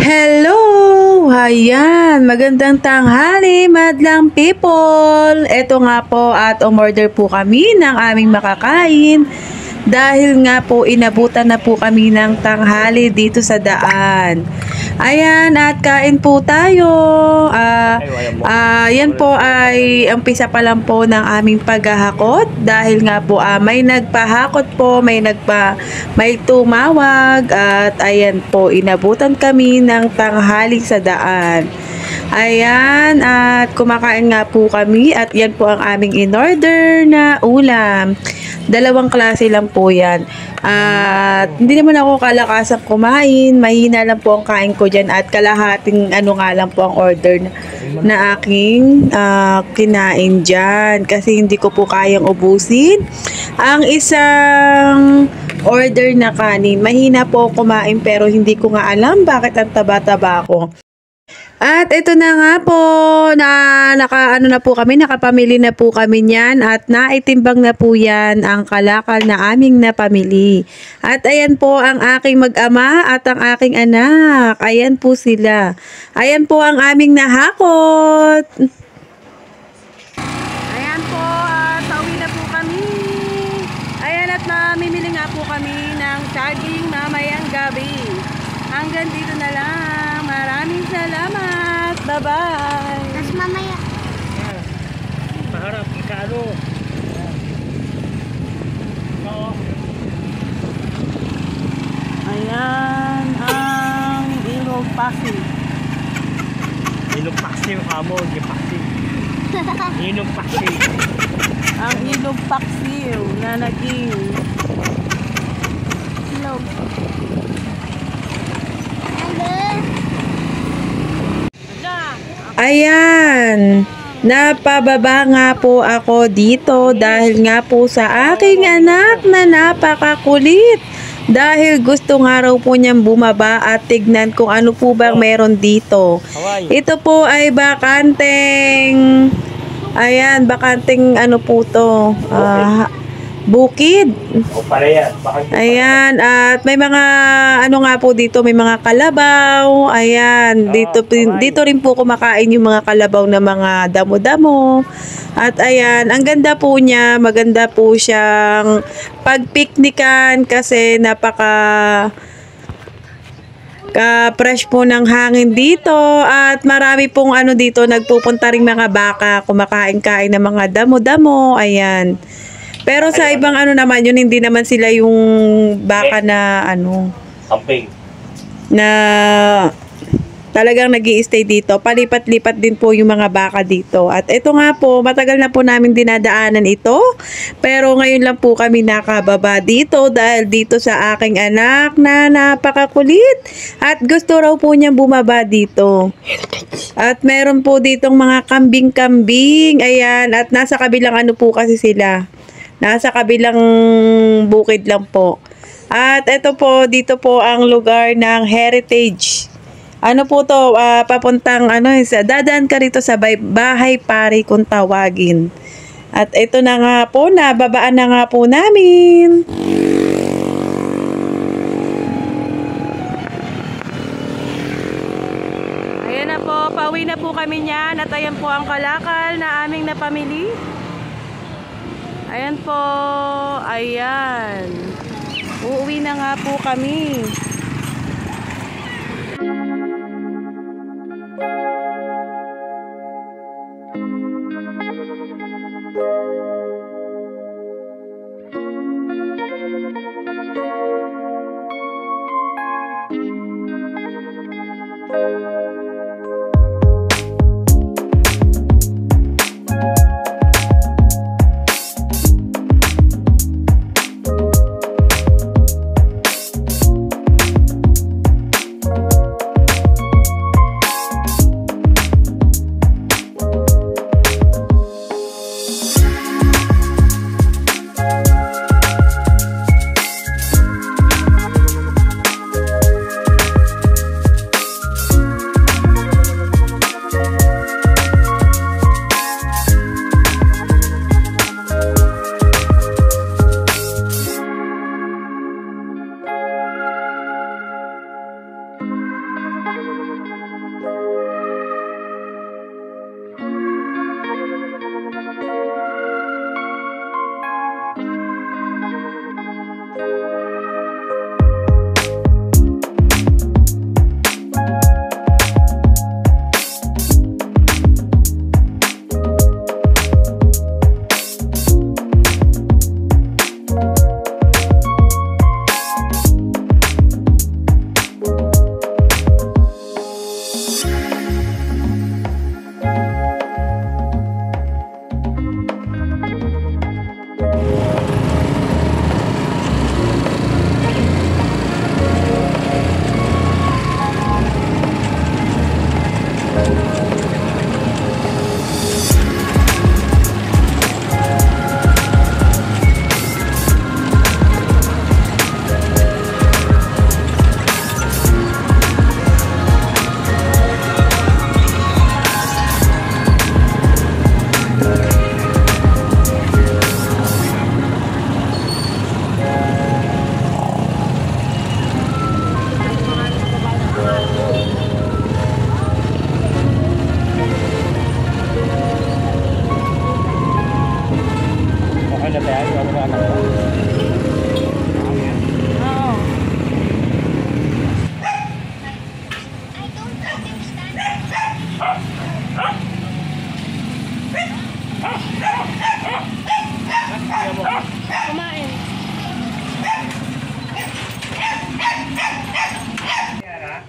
Hello! Ayan, magandang tanghali, madlang people! Eto nga po at umorder po kami ng aming makakain dahil nga po inabutan na po kami ng tanghali dito sa daan. Ayan, at kain po tayo. Yan po ay umpisa pa lang po ng aming paghahakot dahil nga po may nagpahakot po, may tumawag at ayan po, inabutan kami ng tanghali sa daan. Ayan, at kumakain nga po kami at yan po ang aming in-order na ulam. Dalawang klase lang po yan. At hindi naman ako kalakasang kumain. Mahina lang po ang kain ko dyan. At kalahating nga lang po ang order na aking kinain dyan. Kasi hindi ko po kayang ubusin ang isang order na kanin. Mahina po kumain pero hindi ko nga alam bakit ang taba-taba ko. At ito na nga po, nakapamili na po kami niyan at naitimbang na po yan ang kalakal na aming napamili. At ayan po ang aking mag-ama at ang aking anak. Ayan po sila. Ayan po ang aming nahakot. Ayan po, pauwi na po kami. Ayan at mamimili nga po kami ng saging mamayang gabi. Hanggang dito na lang. Maraming salamat. Bye-bye. Tapos mamaya. Paharap, ikalo. Oo. Ayan ang ilog Pasig. Ilog Pasig kamo, di Pasig. Ilog Pasig. Ang ilog Paksiw na naging Ilog. Ayan, napababa nga po ako dito dahil nga po sa aking anak na napakakulit. Dahil gusto nga raw po niyang bumaba at tignan kung ano po bang meron dito. Ito po ay bakanteng, ayan, bakanteng ano po to, bukid. O pareha. Ayan, at may mga nga po dito, may mga kalabaw. Ayan, dito rin po kumakain yung mga kalabaw na mga damo-damo. At ayan, ang ganda po niya, maganda po siyang pagpiknikan kasi fresh po ng hangin dito at marami pong dito nagpupunta ring mga baka, kumakain-kain ng mga damo-damo. Ayan. Pero sa ibang naman yun, hindi naman sila yung baka na Camping. na talagang nag-i-stay dito. Palipat-lipat din po yung mga baka dito. At ito nga po, matagal na po namin dinadaanan ito. Pero ngayon lang po kami nakababa dito dahil dito sa aking anak na napakakulit. At gusto raw po niyang bumaba dito. At meron po ditong mga kambing-kambing. Ayan, at nasa kabilang po kasi sila. Nasa kabilang bukid lang po. At ito po, dito po ang lugar ng Heritage. Ano po to? Papuntang dadaan ka rito sa Bahay Pari kung tawagin. At ito na nga po, nababaan na nga po namin. Ayan na po, pauwi na po kami niyan. At ayan po ang kalakal na aming napamili. Ayan po, ayan. Uuwi na nga po kami.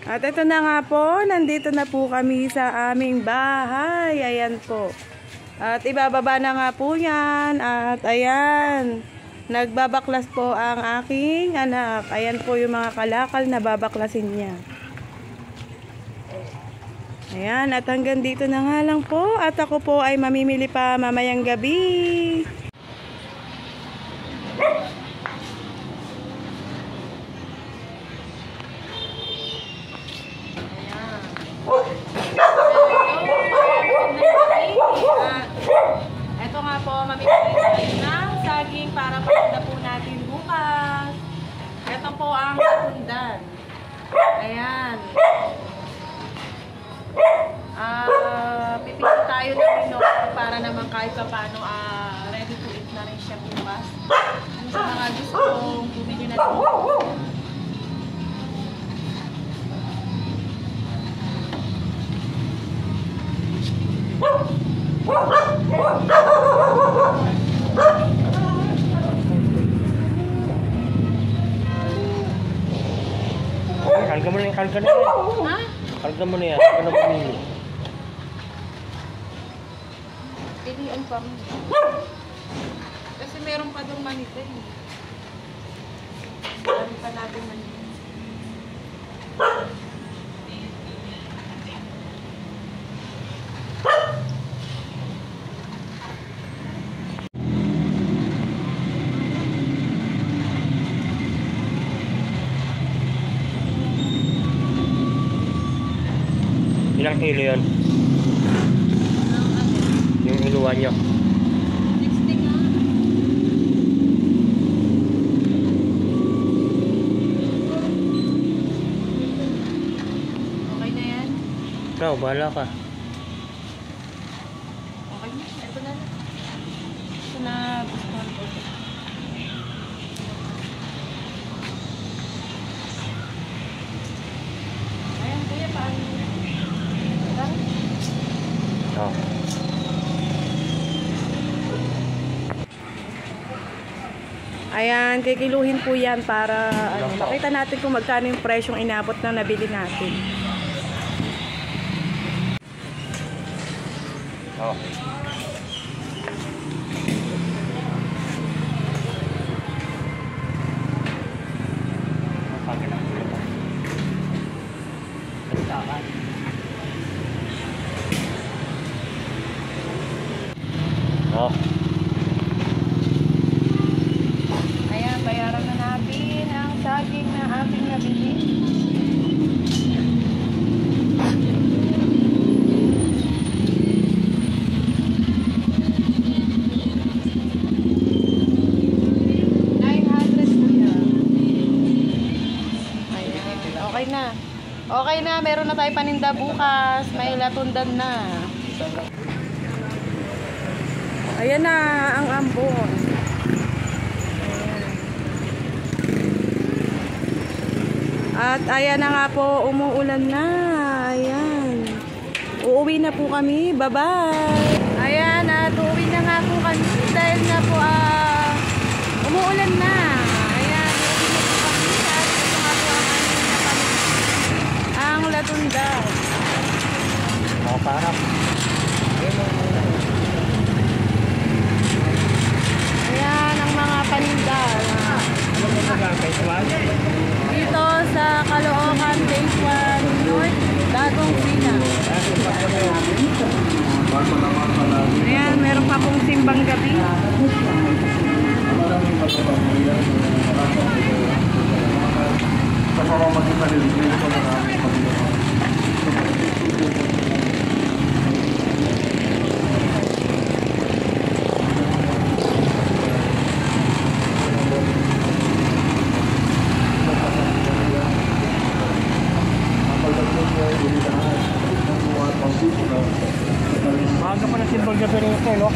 At ito na nga po, nandito na po kami sa aming bahay. Ayan po. At ibababa na nga po yan. At ayan, nagbabaklas po ang aking anak. Ayan po yung mga kalakal na babaklasin niya. Ayan, at hanggang dito na nga lang po. At ako po ay mamimili pa mamayang gabi. Ito nga po, mamimili tayo ng saging para pagda po natin bukas. Ito po ang tundan. Ayan. Pipili tayo ng minok para naman kahit pa paano ready to eat na rin siya bukas. Yung sa mga gustong bumili na ito. Karga mo na yan, karga na yan. Ha? Karga mo na yan, karga na bumili. Pilihan pa mo. Kasi meron pa doon manita eh. Meron pa natin manita. Ilang kilo yun? Yung iluwan nyo. 60 nga. Okay na yan? Ikaw, bahala ka. Okay na. Ito na. Ito na. Gusto ko. Ayan, kuya, paano? Oh. Ayan, kikiluhin po yan para makita natin kung magkano yung presyong inabot na nabili natin. Oh. Oh. Ayan, bayaran na natin ang saging na ating nabili. Okay na. Okay na, meron na tayo paninda bukas. May latundan na. Ayan na ang ambon. Ayan. At ayan na nga po, umuulan na. Ayan. Uuwi na po kami. Bye-bye. Ayan, at uuwi na nga po kami dahil nga po umuulan na. Ayan, uuwi na po kami. At ito nga po ang aming napanin. Ang latundan. Nakaparap. Ayan ang mga paninda. Ano mo ba guys? Dito sa Caloocan, Phase 1 North, Dagong Sina. Ayan, meron pa pong simbang gabi. Sa pamamagitan ng Maaga pa na silbag na pero ito, no?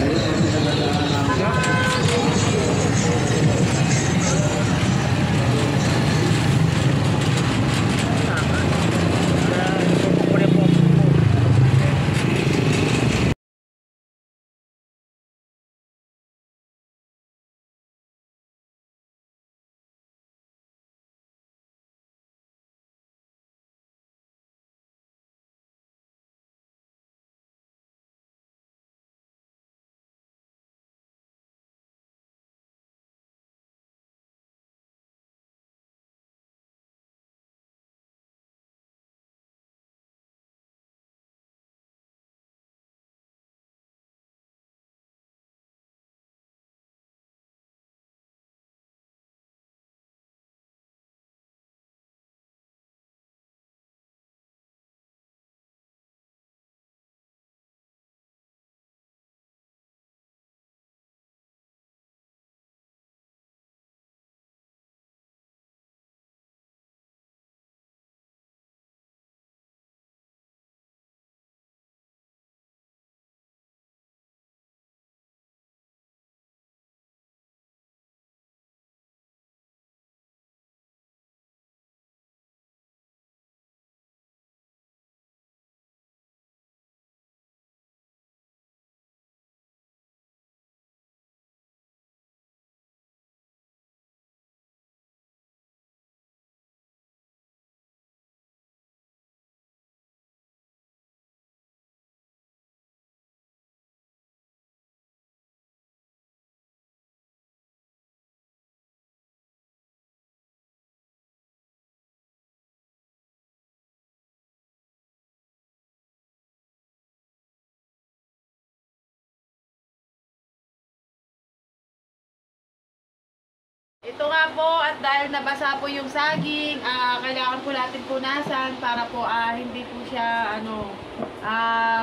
Ito nga po, at dahil nabasa po yung saging, kailangan po natin punasan para po hindi po siya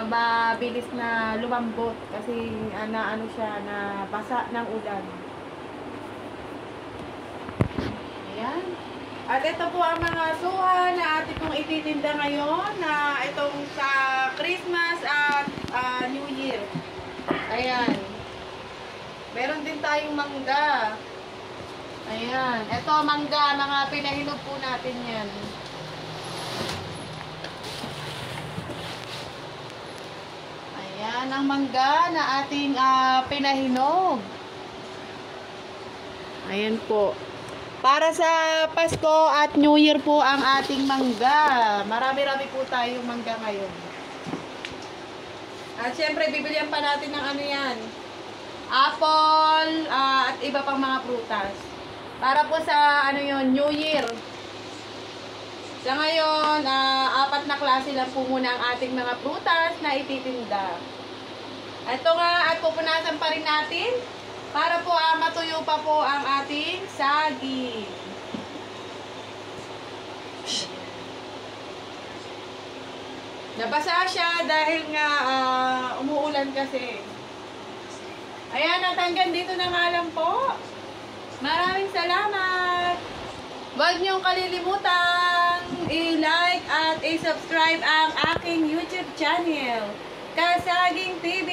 mabilis na lumambot kasi siya na basa ng ulan. Ayan. At ito po ang mga suha na atin pong ititinda ngayon na itong sa Christmas at New Year. Ayan. Meron din tayong mangga. Ayan. Ito, mangga. Mga pinahinog po natin yan. Ayan, ang mangga na ating pinahinog. Ayan po. Para sa Pasko at New Year po ang ating mangga. Marami-rami po tayong mangga ngayon. At syempre, bibilihan pa natin ng yan. Apple at iba pang mga prutas. Para po sa New Year. Sa ngayon, 4 na klase lang po muna ang ating mga prutas na ititinda. Ito nga, at pupunasan pa rin natin para po matuyo pa po ang ating saging. Nabasa siya dahil nga umuulan kasi. Ayan, at hanggang dito na nga lang po. Maraming salamat! Huwag niyong kalilimutan i-like at i-subscribe ang aking YouTube channel, Kasaging TV!